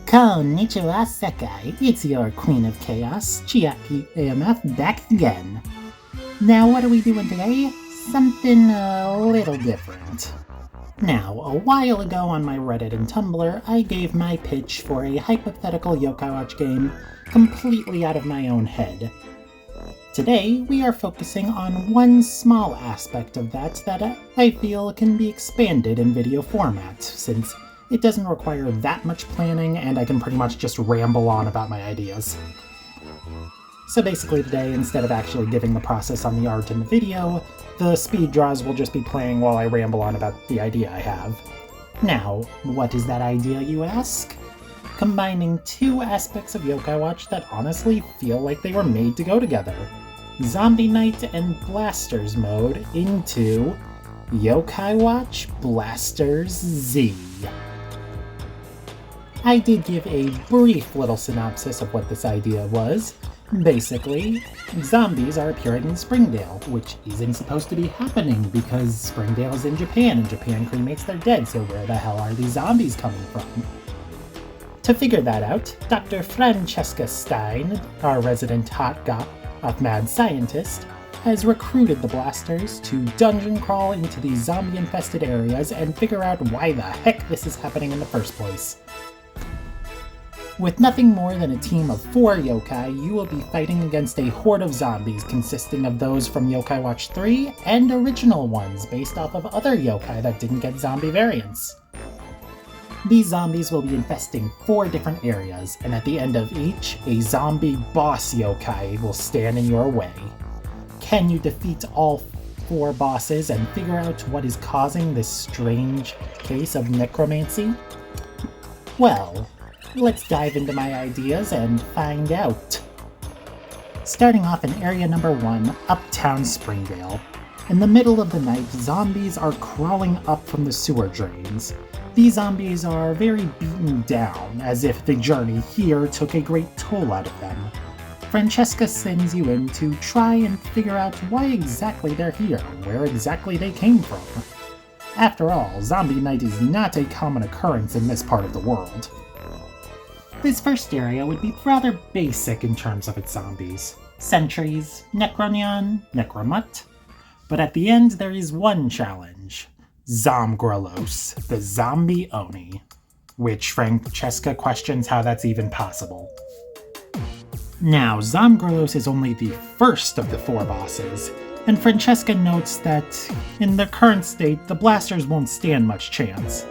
Konnichiwa Sekai, it's your Queen of Chaos, Chiaki AMF, back again. Now what are we doing today? Something a little different. Now, a while ago on my Reddit and Tumblr, I gave my pitch for a hypothetical Yokai Watch game completely out of my own head. Today, we are focusing on one small aspect of that I feel can be expanded in video format, since it doesn't require that much planning and I can pretty much just ramble on about my ideas. So basically today, instead of actually giving the process on the art in the video, the speed draws will just be playing while I ramble on about the idea I have. Now, what is that idea, you ask? Combining two aspects of Yokai Watch that honestly feel like they were made to go together. Zombie Night and Blasters mode into Yokai Watch Blasters Z. I did give a brief little synopsis of what this idea was. Basically, zombies are appearing in Springdale, which isn't supposed to be happening because Springdale is in Japan and Japan cremates their dead, so where the hell are these zombies coming from? To figure that out, Dr. Francesca Stein, our resident hot mad scientist, has recruited the Blasters to dungeon crawl into these zombie-infested areas and figure out why the heck this is happening in the first place. With nothing more than a team of 4 yokai, you will be fighting against a horde of zombies consisting of those from Yokai Watch 3 and original ones based off of other yokai that didn't get zombie variants. These zombies will be infesting 4 different areas, and at the end of each, a zombie boss yokai will stand in your way. Can you defeat all 4 bosses and figure out what is causing this strange case of necromancy? Well, let's dive into my ideas and find out. Starting off in area number 1, Uptown Springdale. In the middle of the night, zombies are crawling up from the sewer drains. These zombies are very beaten down, as if the journey here took a great toll out of them. Francesca sends you in to try and figure out why exactly they're here, where exactly they came from. After all, zombie night is not a common occurrence in this part of the world. This first area would be rather basic in terms of its zombies. Sentries, Necronion, Necromut. But at the end there is one challenge. Zomgrolos, the zombie Oni. Which Francesca questions how that's even possible. Now, Zomgrolos is only the first of the 4 bosses, and Francesca notes that in their current state the Blasters won't stand much chance.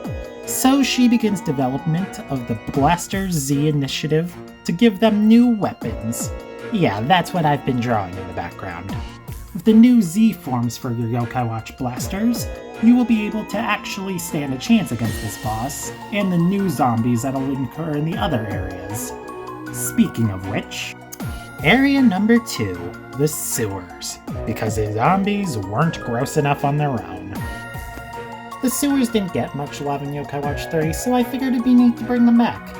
So she begins development of the Blasters Z initiative to give them new weapons. Yeah, that's what I've been drawing in the background. With the new Z forms for your Yokai Watch Blasters, you will be able to actually stand a chance against this boss, and the new zombies that'll occur in the other areas. Speaking of which, area number 2, the sewers, because the zombies weren't gross enough on their own. The sewers didn't get much love in Yokai Watch 3, so I figured it'd be neat to bring them back.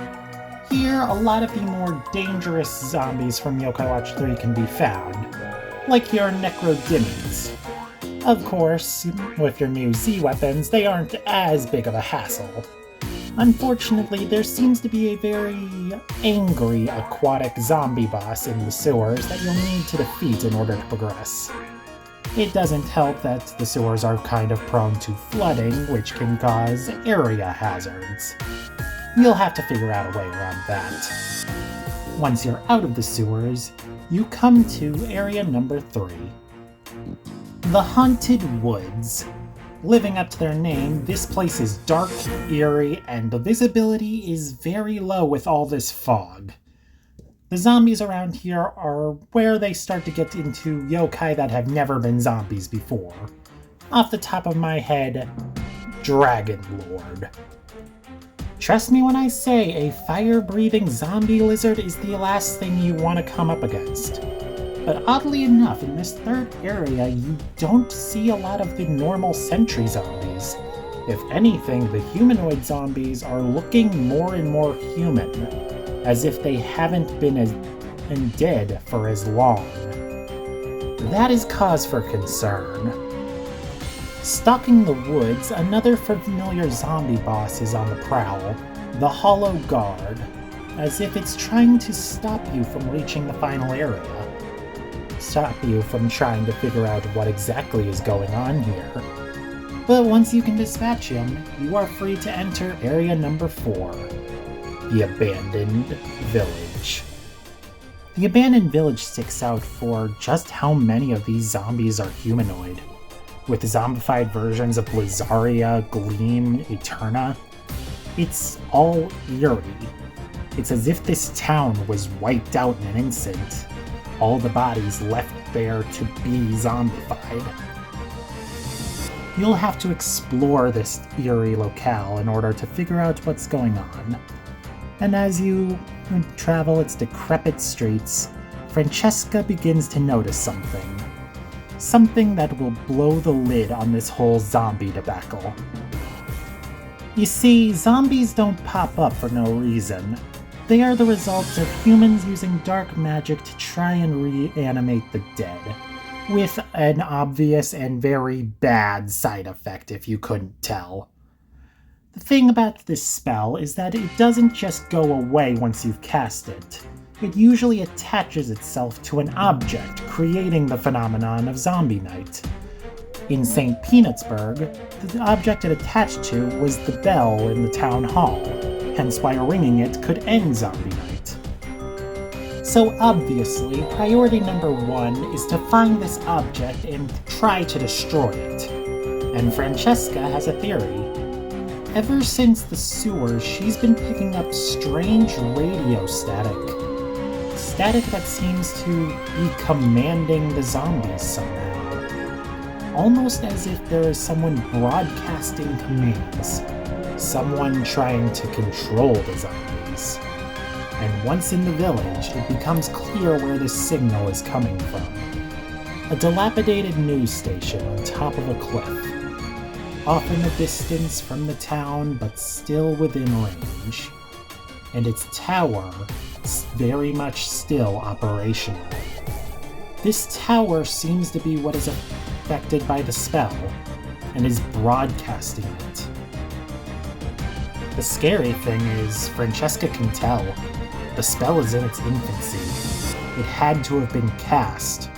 Here, a lot of the more dangerous zombies from Yokai Watch 3 can be found, like your Necrodemians. Of course, with your new Z weapons, they aren't as big of a hassle. Unfortunately, there seems to be a very angry aquatic zombie boss in the sewers that you'll need to defeat in order to progress. It doesn't help that the sewers are kind of prone to flooding, which can cause area hazards. You'll have to figure out a way around that. Once you're out of the sewers, you come to area number 3. The Haunted Woods. Living up to their name, this place is dark, eerie, and the visibility is very low with all this fog. The zombies around here are where they start to get into yokai that have never been zombies before. Off the top of my head, Dragon Lord. Trust me when I say a fire-breathing zombie lizard is the last thing you want to come up against. But oddly enough, in this third area, you don't see a lot of the normal sentry zombies. If anything, the humanoid zombies are looking more and more human, as if they haven't been dead for as long. That is cause for concern. Stalking the woods, another familiar zombie boss is on the prowl, the Hollow Guard. as if it's trying to stop you from reaching the final area. Stop you from trying to figure out what exactly is going on here. But once you can dispatch him, you are free to enter area number 4, the Abandoned Village. The Abandoned Village sticks out for just how many of these zombies are humanoid. With zombified versions of Blizaria, Gleam, Eterna, it's all eerie. It's as if this town was wiped out in an instant, all the bodies left there to be zombified. You'll have to explore this eerie locale in order to figure out what's going on. And as you travel its decrepit streets, Francesca begins to notice something. Something that will blow the lid on this whole zombie debacle. You see, zombies don't pop up for no reason. They are the result of humans using dark magic to try and reanimate the dead, with an obvious and very bad side effect if you couldn't tell. The thing about this spell is that it doesn't just go away once you've cast it. It usually attaches itself to an object, creating the phenomenon of Zombie Night. In St. Peanutsburg, the object it attached to was the bell in the town hall, hence why ringing it could end Zombie Night. So obviously, priority number 1 is to find this object and try to destroy it. And Francesca has a theory. Ever since the sewers, she's been picking up strange radio static. Static that seems to be commanding the zombies somehow. Almost as if there is someone broadcasting commands. Someone trying to control the zombies. And once in the village, it becomes clear where this signal is coming from. A dilapidated news station on top of a cliff. Off in the distance from the town, but still within range. And its tower is very much still operational. This tower seems to be what is affected by the spell, and is broadcasting it. The scary thing is, Francesca can tell. The spell is in its infancy. It had to have been cast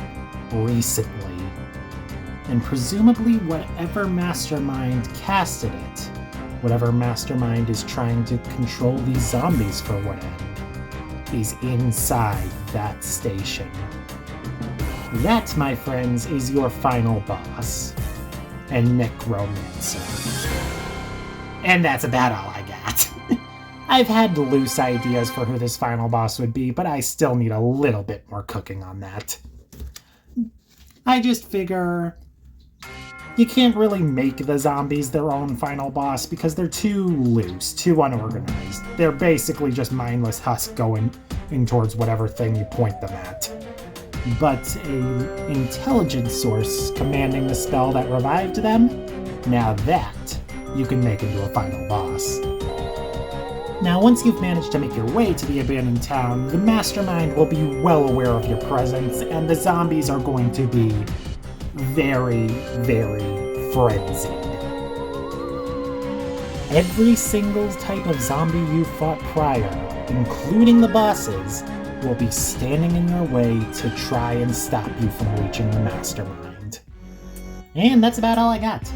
recently. And presumably whatever mastermind casted it, whatever mastermind is trying to control these zombies for what end, is inside that station. That, my friends, is your final boss, and Necromancer. And that's about all I got. I've had loose ideas for who this final boss would be, but I still need a little bit more cooking on that. I just figure you can't really make the zombies their own final boss because they're too loose, too unorganized. They're basically just mindless husks going in towards whatever thing you point them at. But an intelligent source commanding the spell that revived them, now that you can make into a final boss. Now, once you've managed to make your way to the abandoned town, the mastermind will be well aware of your presence, and the zombies are going to be very, very frenzied. Every single type of zombie you fought prior, including the bosses, will be standing in your way to try and stop you from reaching the mastermind. And that's about all I got.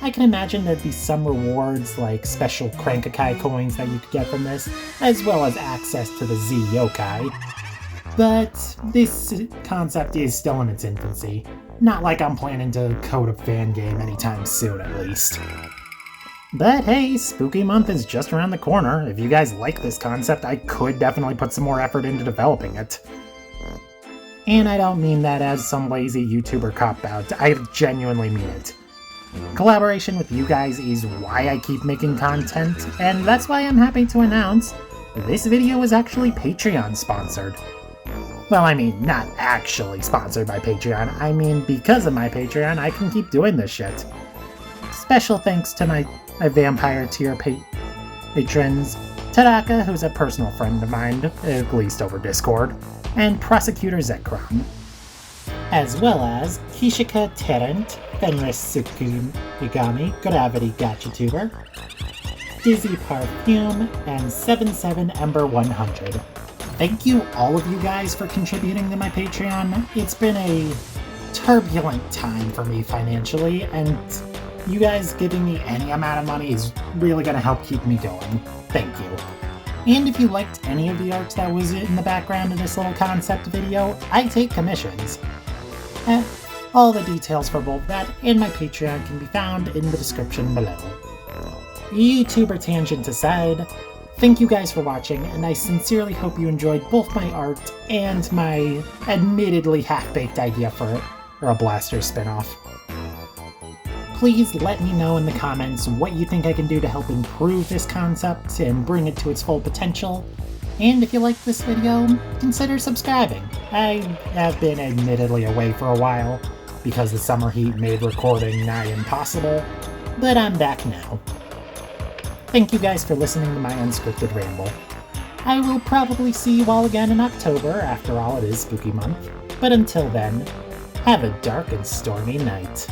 I can imagine there'd be some rewards like special Crankakai coins that you could get from this, as well as access to the Z Yokai. But this concept is still in its infancy. Not like I'm planning to code a fan game anytime soon, at least. But hey, Spooky Month is just around the corner. If you guys like this concept, I could definitely put some more effort into developing it. And I don't mean that as some lazy YouTuber cop-out. I genuinely mean it. Collaboration with you guys is why I keep making content, and that's why I'm happy to announce this video is actually Patreon sponsored. Well, I mean, not actually sponsored by Patreon. I mean, because of my Patreon, I can keep doing this shit. Special thanks to my vampire tier patrons, Tadaka, who's a personal friend of mine, at least over Discord, and Prosecutor Zekrom, as well as Kishika Terrant, Fenris Tsukigami, Gravity Gachatuber, Dizzy Parfume, and 77 Ember 100. Thank you, all of you guys, for contributing to my Patreon. It's been a turbulent time for me financially, and you guys giving me any amount of money is really going to help keep me going. Thank you. And if you liked any of the art that was in the background of this little concept video, I take commissions. All the details for both that and my Patreon can be found in the description below. YouTuber tangents aside, thank you guys for watching, and I sincerely hope you enjoyed both my art and my admittedly half-baked idea for a Blaster spin-off. Please let me know in the comments what you think I can do to help improve this concept and bring it to its full potential. And if you liked this video, consider subscribing. I have been admittedly away for a while because the summer heat made recording nigh impossible, but I'm back now. Thank you guys for listening to my unscripted ramble. I will probably see you all again in October, after all it is spooky month, but until then, have a dark and stormy night.